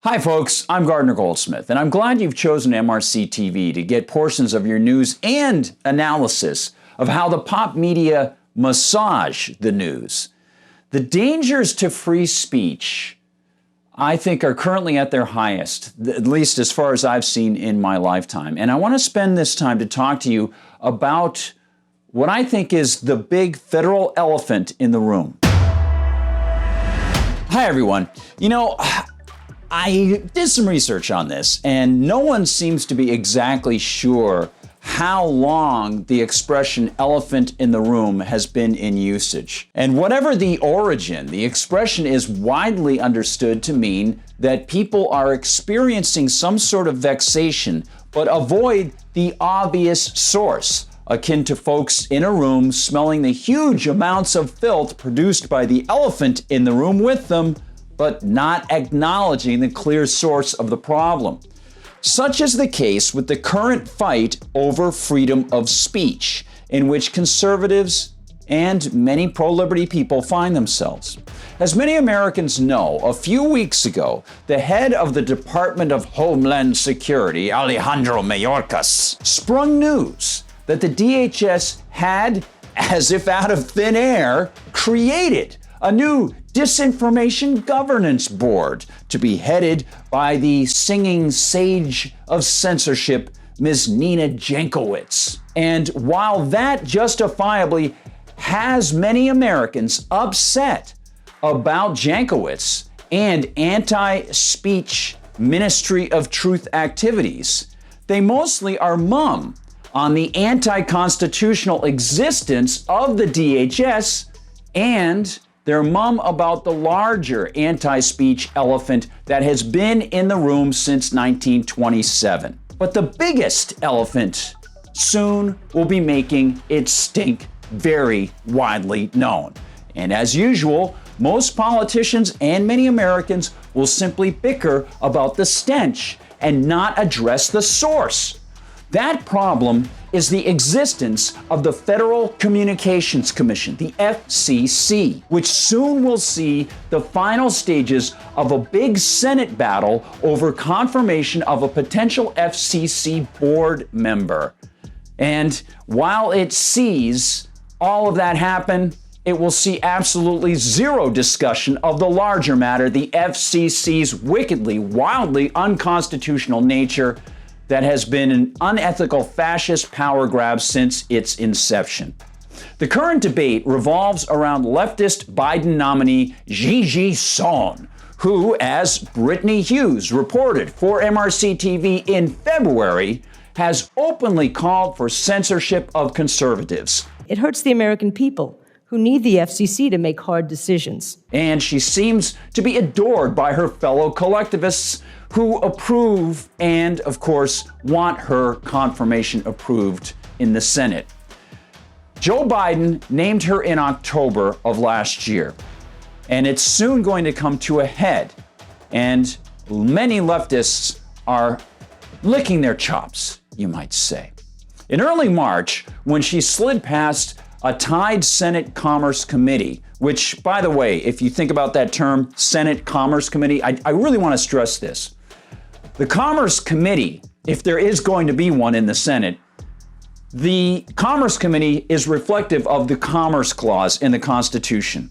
Hi folks, I'm Gardner Goldsmith, and I'm glad you've chosen MRC-TV to get portions of your news and analysis of how the pop media massage the news. The dangers to free speech, I think, are currently at their highest, at least as far as I've seen in my lifetime. And I want to spend this time to talk to you about what I think is the big federal elephant in the room. Hi everyone. I did some research on this, and no one seems to be exactly sure how long the expression elephant in the room has been in usage. And whatever the origin, the expression is widely understood to mean that people are experiencing some sort of vexation, but avoid the obvious source, akin to folks in a room smelling the huge amounts of filth produced by the elephant in the room with them, but not acknowledging the clear source of the problem. Such is the case with the current fight over freedom of speech, in which conservatives and many pro-liberty people find themselves. As many Americans know, a few weeks ago, the head of the Department of Homeland Security, Alejandro Mayorkas, sprung news that the DHS had, as if out of thin air, created a new disinformation governance board to be headed by the singing sage of censorship, Ms. Nina Jankowicz. And while that justifiably has many Americans upset about Jankowicz and anti-speech Ministry of Truth activities, they mostly are mum on the anti-constitutional existence of the DHS, and they're mum about the larger anti-speech elephant that has been in the room since 1927. But the biggest elephant soon will be making its stink very widely known. And as usual, most politicians and many Americans will simply bicker about the stench and not address the source. That problem is the existence of the Federal Communications Commission, the FCC, which soon will see the final stages of a big Senate battle over confirmation of a potential FCC board member. And while it sees all of that happen, it will see absolutely zero discussion of the larger matter, the FCC's wickedly, wildly unconstitutional nature that has been an unethical fascist power grab since its inception. The current debate revolves around leftist Biden nominee Gigi Sohn, who, as Brittany Hughes reported for MRC-TV in February, has openly called for censorship of conservatives. It hurts the American people, who need the FCC to make hard decisions. And she seems to be adored by her fellow collectivists who approve and, of course, want her confirmation approved in the Senate. Joe Biden named her in October of last year, and it's soon going to come to a head. And many leftists are licking their chops, you might say. In early March, when she slid past a tied Senate Commerce Committee, which, by the way, if you think about that term, Senate Commerce Committee, I really want to stress this. The Commerce Committee, if there is going to be one in the Senate, the Commerce Committee is reflective of the Commerce Clause in the Constitution,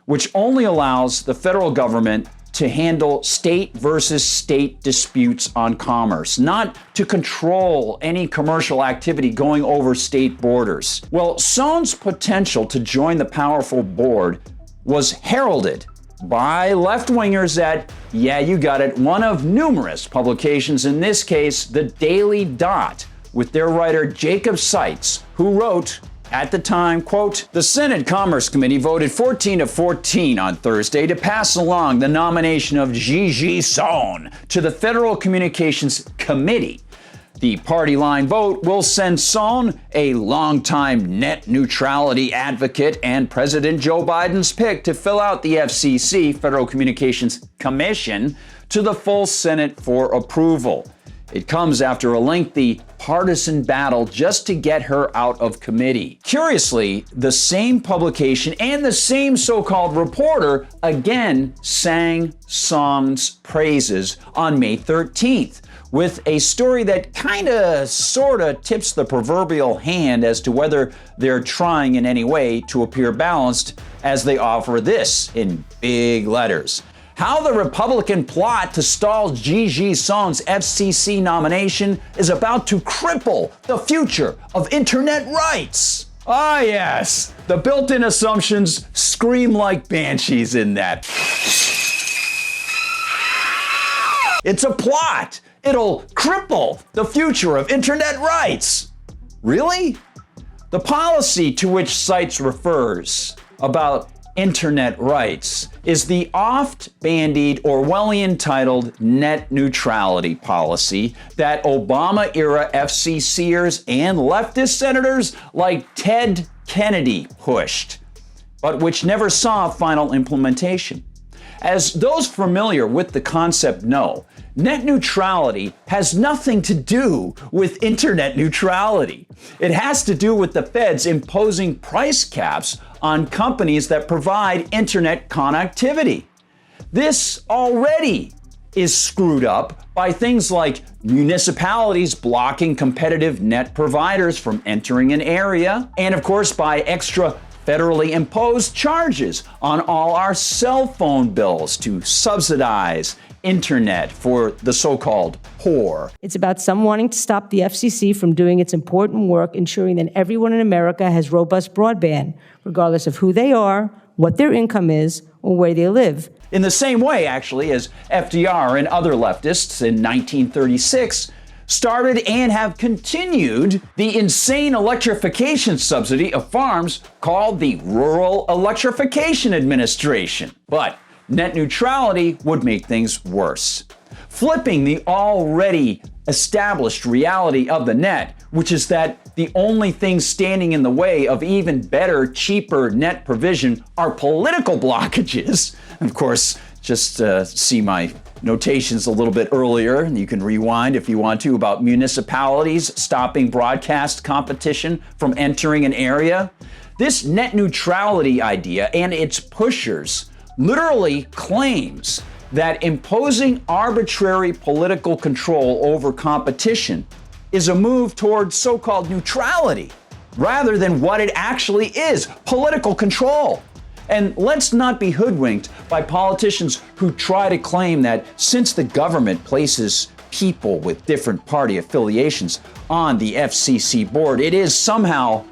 which only allows the federal government to handle state versus state disputes on commerce, not to control any commercial activity going over state borders. Well, Sohn's potential to join the powerful board was heralded by left-wingers at, yeah, you got it, one of numerous publications, in this case, the Daily Dot, with their writer Jacob Seitz, who wrote, at the time, quote, "The Senate Commerce Committee voted 14-14 on Thursday to pass along the nomination of Gigi Sohn to the Federal Communications Committee. The party line vote will send Sohn, a longtime net neutrality advocate and President Joe Biden's pick to fill out the FCC, Federal Communications Commission, to the full Senate for approval. It comes after a lengthy partisan battle just to get her out of committee. Curiously, the same publication and the same so-called reporter again sang Song's praises on May 13th, with a story that sorta tips the proverbial hand as to whether they're trying in any way to appear balanced, as they offer this in big letters. How the Republican plot to stall Gigi Song's FCC nomination is about to cripple the future of internet rights. Ah yes, the built-in assumptions scream like banshees in that. It's a plot. It'll cripple the future of internet rights. Really? The policy to which Sites refers about internet rights is the oft-bandied Orwellian titled net neutrality policy that Obama-era FCCers and leftist senators like Ted Kennedy pushed, but which never saw final implementation. As those familiar with the concept know, net neutrality has nothing to do with internet neutrality. It has to do with the feds imposing price caps on companies that provide internet connectivity. This already is screwed up by things like municipalities blocking competitive net providers from entering an area, and of course by extra federally imposed charges on all our cell phone bills to subsidize internet for the so-called poor. It's about some wanting to stop the FCC from doing its important work ensuring that everyone in America has robust broadband, regardless of who they are, what their income is, or where they live. In the same way, actually, as FDR and other leftists in 1936 started and have continued the insane electrification subsidy of farms called the Rural Electrification Administration. But net neutrality would make things worse, flipping the already established reality of the net, which is that the only things standing in the way of even better, cheaper net provision are political blockages. Of course, just see my notations a little bit earlier, and you can rewind if you want to, about municipalities stopping broadcast competition from entering an area. This net neutrality idea and its pushers literally claims that imposing arbitrary political control over competition is a move towards so-called neutrality, rather than what it actually is, political control. And let's not be hoodwinked by politicians who try to claim that since the government places people with different party affiliations on the FCC board, it is somehow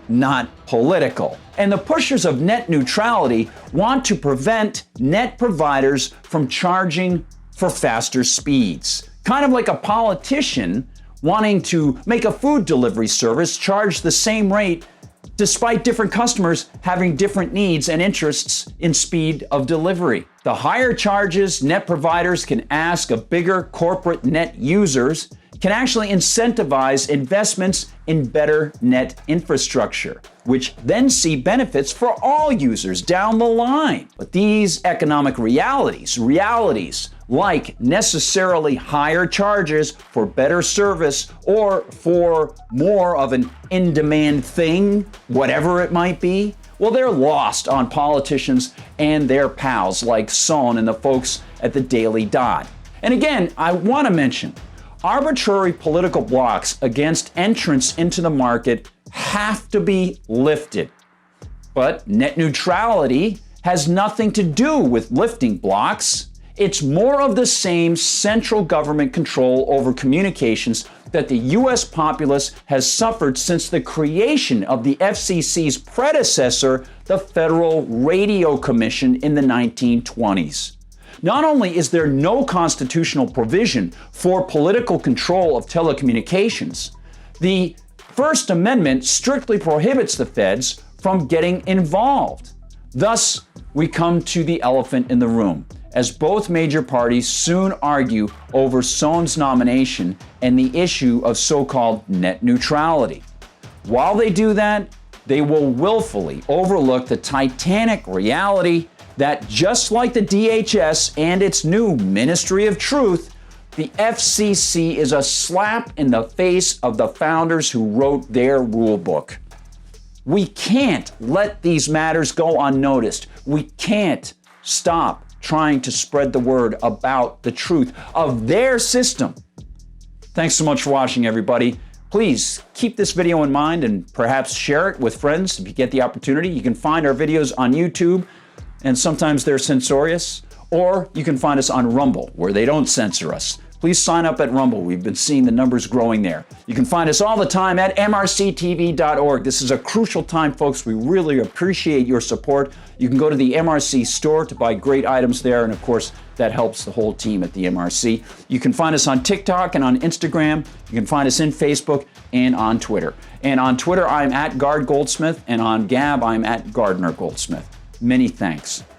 not political. And the pushers of net neutrality want to prevent net providers from charging for faster speeds. Kind of like a politician wanting to make a food delivery service charge the same rate despite different customers having different needs and interests in speed of delivery. The higher charges net providers can ask of bigger corporate net users can actually incentivize investments in better net infrastructure, which then see benefits for all users down the line. But these economic realities like necessarily higher charges for better service or for more of an in-demand thing, whatever it might be, well, they're lost on politicians and their pals like Son and the folks at the Daily Dot. And again, I want to mention, arbitrary political blocks against entrance into the market have to be lifted. But net neutrality has nothing to do with lifting blocks. It's more of the same central government control over communications that the U.S. populace has suffered since the creation of the FCC's predecessor, the Federal Radio Commission, in the 1920s. Not only is there no constitutional provision for political control of telecommunications, the First Amendment strictly prohibits the feds from getting involved. Thus, we come to the elephant in the room, as both major parties soon argue over Son's nomination and the issue of so-called net neutrality. While they do that, they will willfully overlook the titanic reality that just like the DHS and its new Ministry of Truth, The FCC is a slap in the face of the founders who wrote their rule book. We can't let these matters go unnoticed. We can't stop trying to spread the word about the truth of their system. Thanks so much for watching, everybody. Please keep this video in mind and perhaps share it with friends if you get the opportunity. You can find our videos on YouTube, and sometimes they're censorious, or you can find us on Rumble, where they don't censor us. Please sign up at Rumble. We've been seeing the numbers growing there. You can find us all the time at MRCTV.org. This is a crucial time, folks. We really appreciate your support. You can go to the MRC Store to buy great items there, and of course, that helps the whole team at the MRC. You can find us on TikTok and on Instagram. You can find us in Facebook and on Twitter. And on Twitter, I'm at Gard Goldsmith, and on Gab, I'm at Gardner Goldsmith. Many thanks.